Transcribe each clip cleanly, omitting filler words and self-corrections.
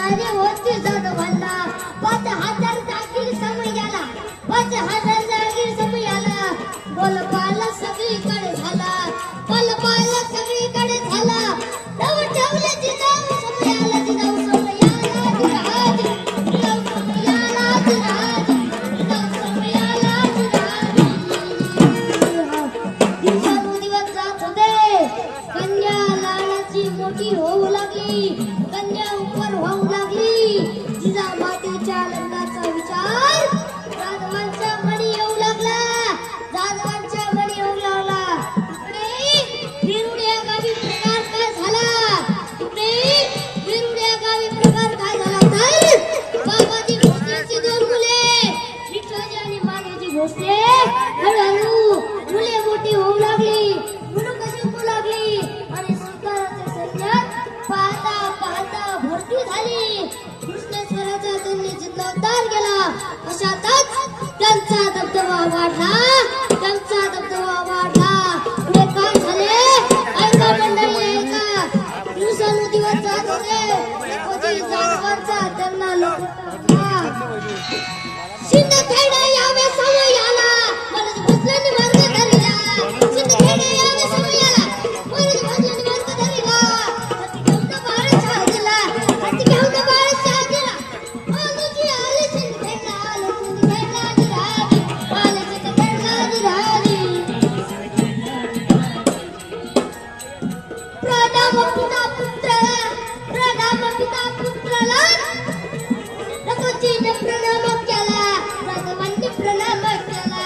अरे होती जाधवांना 5,000 जागीर समय आला 5,000 जागीर समय आला बोलबाला सगळीकडे झाला बोलबाला सगळीकडे झाला नव ठेवले जिजाऊ समय आला जिजाऊ समय आला जिराज जिजाऊ समय आला जिराज जिजाऊ समय आला जिराज दिवस जात होते कन्या लाडाची मोठी होऊ लागली कन्या उपर होऊ लागली जिजामातेच्या लग्नाचा विचार जाधवांच्या मनी येऊ लागला जाधवांच्या मनी येऊ लागला इकडे विरुड्या गावी प्रकार काय झाला इकडे विरुड्या गावी प्रकार काय झाला तर बाबाजी भोसलेची 2 मुले विठ्ठलजी आणि माधवजी भोसले हळूहळू मुले मोठी होऊ लागली मुलं कशी होऊ लागली आणि सरकाराच्या सैन्यात पाहता पाहता भरती झाली कृष्णेश्वराचा त्यांनी जिल्हादार केला अशातच त्यांचा दबदबा वाढला त्यांचा दबदबा वाढला पुढे काय झाले ऐका मंडळी ऐका दिवसानुदिवस जात होते जाधवांचा त्यांना लपटला शिंदखेडा यावे समय आला मनोज भोसलेंनी मार्ग धरला शिंदखेडा यावे समय आला मनोज भोसलेंनी मार्ग धरला हाती घेऊन बाळ चहा दिला हाती घेऊन बाळ चहा दिला आलूजी आले शिंदखेडा जिराजी आले शिंदखेडा जिराजी प्रणाम पिता पुत्राला रघुजीने प्रणाम केला राघवांनी प्रणाम केला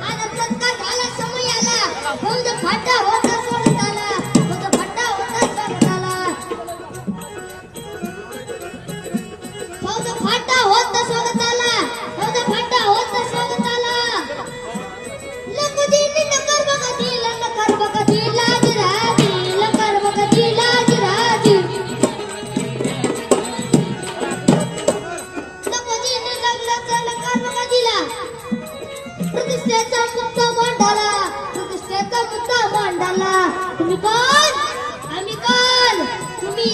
आनंद सत्कार झाला समय आला फौज फाटा होता सोडत आला फौज फाटा होता सोडत आला फौज फाटा होता सोडत आला फौज फाटा होता सोडत आला रघुजीने नकर बघतील लाजराजी नकर बघतील लाजराजी रघुजीने लग्नाचा नकार बघितला प्रतिष्ठेचा मुद्दा मांडला प्रतिष्ठेचा मुद्दा मांडला तुम्ही कोण आम्ही कोण तुम्ही